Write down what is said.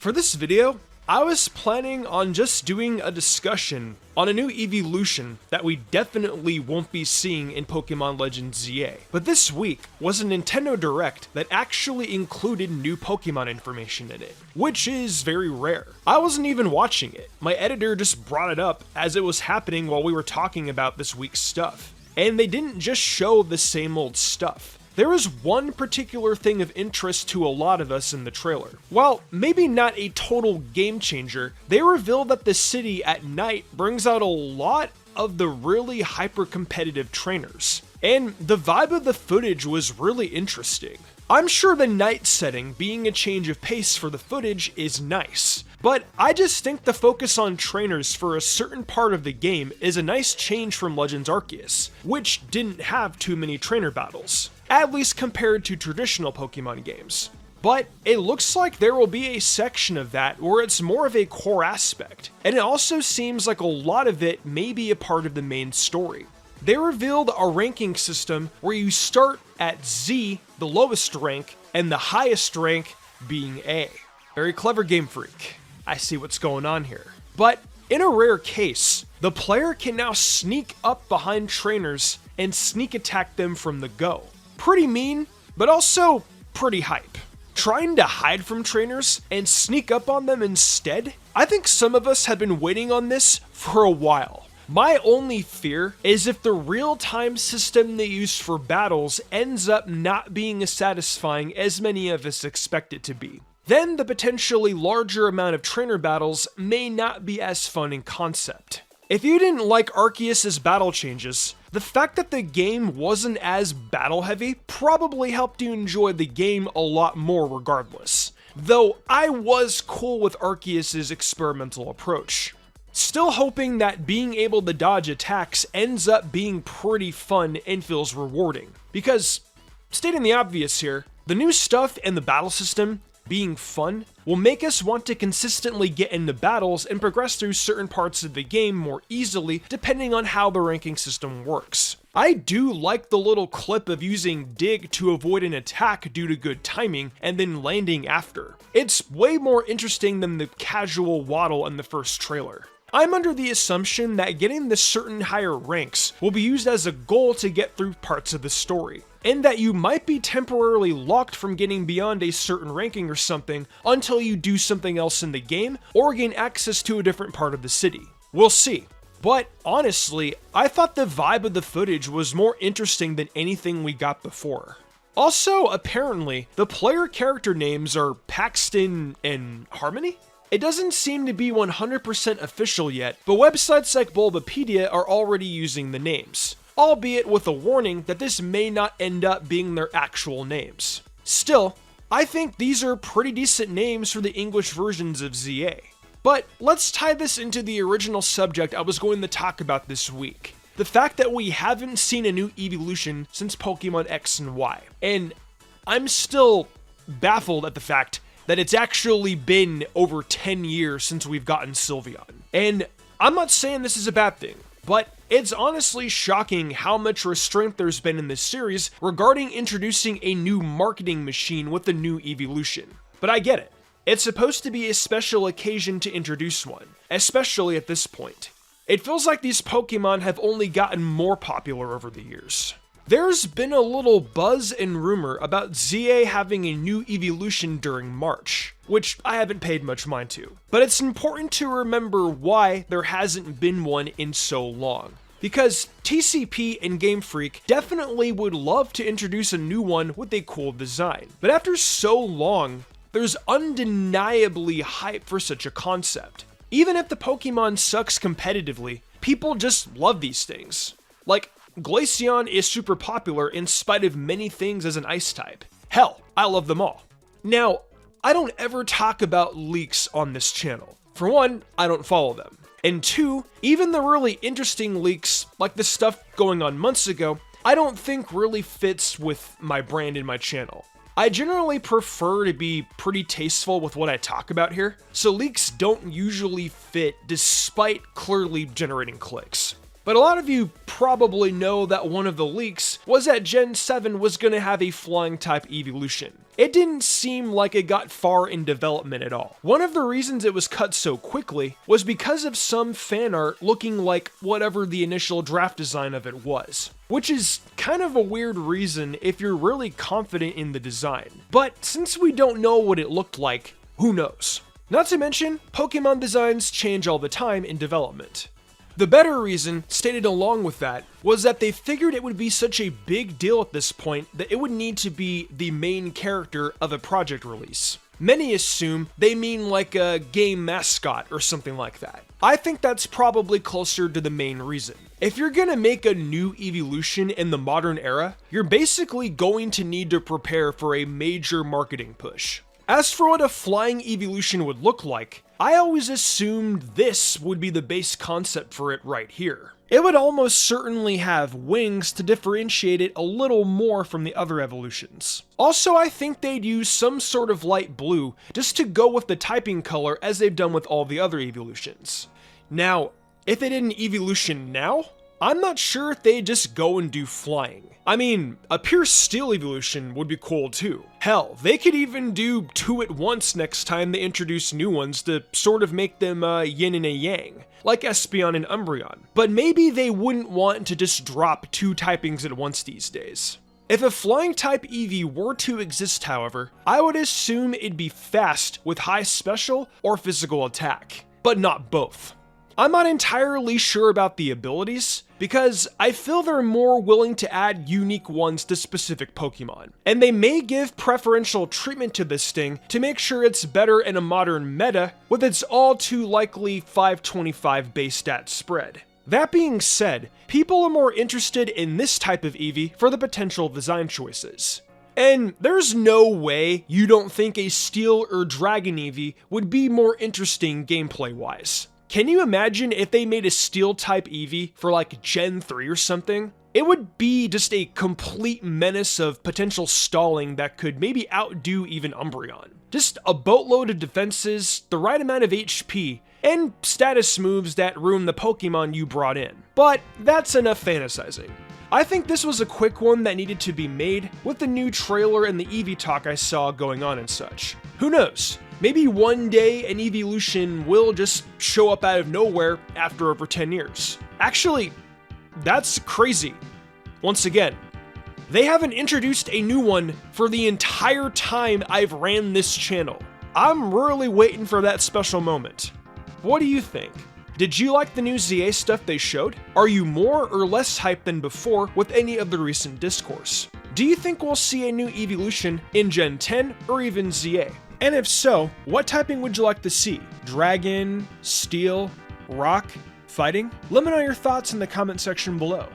For this video, I was planning on just doing a discussion on a new Eeveelution that we definitely won't be seeing in Pokémon Legends ZA. But this week was a Nintendo Direct that actually included new Pokémon information in it, which is very rare. I wasn't even watching it. My editor just brought it up as it was happening while we were talking about this week's stuff. And they didn't just show the same old stuff. There was one particular thing of interest to a lot of us in the trailer. While maybe not a total game changer, they reveal that the city at night brings out a lot of the really hyper-competitive trainers. And the vibe of the footage was really interesting. I'm sure the night setting being a change of pace for the footage is nice, but I just think the focus on trainers for a certain part of the game is a nice change from Legends Arceus, which didn't have too many trainer battles, at least compared to traditional Pokemon games. But it looks like there will be a section of that where it's more of a core aspect, and it also seems like a lot of it may be a part of the main story. They revealed a ranking system where you start at Z, the lowest rank, and the highest rank being A. Very clever, Game Freak. I see what's going on here. But in a rare case, the player can now sneak up behind trainers and sneak attack them from the go. Pretty mean, but also pretty hype. Trying to hide from trainers and sneak up on them instead? I think some of us have been waiting on this for a while. My only fear is if the real-time system they use for battles ends up not being as satisfying as many of us expect it to be. Then the potentially larger amount of trainer battles may not be as fun in concept. If you didn't like Arceus' battle changes, the fact that the game wasn't as battle heavy probably helped you enjoy the game a lot more regardless. Though I was cool with Arceus' experimental approach. Still hoping that being able to dodge attacks ends up being pretty fun and feels rewarding. Because, stating the obvious here, the new stuff and the battle system being fun will make us want to consistently get into battles and progress through certain parts of the game more easily depending on how the ranking system works. I do like the little clip of using Dig to avoid an attack due to good timing and then landing after. It's way more interesting than the casual waddle in the first trailer. I'm under the assumption that getting the certain higher ranks will be used as a goal to get through parts of the story, and that you might be temporarily locked from getting beyond a certain ranking or something until you do something else in the game or gain access to a different part of the city. We'll see. But honestly, I thought the vibe of the footage was more interesting than anything we got before. Also, apparently, the player character names are Paxton and Harmony? It doesn't seem to be 100% official yet, but websites like Bulbapedia are already using the names, albeit with a warning that this may not end up being their actual names. Still, I think these are pretty decent names for the English versions of ZA. But let's tie this into the original subject I was going to talk about this week. The fact that we haven't seen a new Eeveelution since Pokemon X and Y. And I'm still baffled at the fact that it's actually been over 10 years since we've gotten Sylveon. And I'm not saying this is a bad thing, but it's honestly shocking how much restraint there's been in this series regarding introducing a new marketing machine with the new Eeveelution. But I get it. It's supposed to be a special occasion to introduce one, especially at this point. It feels like these Pokemon have only gotten more popular over the years. There's been a little buzz and rumor about ZA having a new Eeveelution during March, which I haven't paid much mind to. But it's important to remember why there hasn't been one in so long. Because TCP and Game Freak definitely would love to introduce a new one with a cool design. But after so long, there's undeniably hype for such a concept. Even if the Pokemon sucks competitively, people just love these things. Like, Glaceon is super popular in spite of many things as an ice type. Hell, I love them all. Now, I don't ever talk about leaks on this channel. For one, I don't follow them. And two, even the really interesting leaks, like the stuff going on months ago, I don't think really fits with my brand and my channel. I generally prefer to be pretty tasteful with what I talk about here, so leaks don't usually fit despite clearly generating clicks. But a lot of you probably know that one of the leaks was that Gen 7 was going to have a flying type Eeveelution. It didn't seem like it got far in development at all. One of the reasons it was cut so quickly was because of some fan art looking like whatever the initial draft design of it was. Which is kind of a weird reason if you're really confident in the design. But since we don't know what it looked like, who knows? Not to mention, Pokemon designs change all the time in development. The better reason, stated along with that, was that they figured it would be such a big deal at this point that it would need to be the main character of a project release. Many assume they mean like a game mascot or something like that. I think that's probably closer to the main reason. If you're gonna make a new Eeveelution in the modern era, you're basically going to need to prepare for a major marketing push. As for what a flying Eeveelution would look like, I always assumed this would be the base concept for it right here. It would almost certainly have wings to differentiate it a little more from the other evolutions. Also, I think they'd use some sort of light blue just to go with the typing color as they've done with all the other Eeveelutions. Now, if they did an Eeveelution now, I'm not sure if they'd just go and do flying. I mean, a pure steel Eeveelution would be cool too. Hell, they could even do 2 at once next time they introduce new ones to sort of make them yin and a yang, like Espeon and Umbreon. But maybe they wouldn't want to just drop 2 typings at once these days. If a flying type Eevee were to exist, however, I would assume it'd be fast with high special or physical attack, but not both. I'm not entirely sure about the abilities, because I feel they're more willing to add unique ones to specific Pokemon, and they may give preferential treatment to this thing to make sure it's better in a modern meta with its all too likely 525 base stat spread. That being said, people are more interested in this type of Eevee for the potential design choices. And there's no way you don't think a Steel or Dragon Eevee would be more interesting gameplay-wise. Can you imagine if they made a Steel-type Eevee for like Gen 3 or something? It would be just a complete menace of potential stalling that could maybe outdo even Umbreon. Just a boatload of defenses, the right amount of HP, and status moves that ruin the Pokemon you brought in. But that's enough fantasizing. I think this was a quick one that needed to be made with the new trailer and the Eevee talk I saw going on and such. Who knows? Maybe one day an Eeveelution will just show up out of nowhere after over 10 years. Actually, that's crazy. Once again, they haven't introduced a new one for the entire time I've ran this channel. I'm really waiting for that special moment. What do you think? Did you like the new ZA stuff they showed? Are you more or less hyped than before with any of the recent discourse? Do you think we'll see a new Eeveelution in Gen 10 or even ZA? And if so, what typing would you like to see? Dragon, Steel, Rock, Fighting? Let me know your thoughts in the comment section below.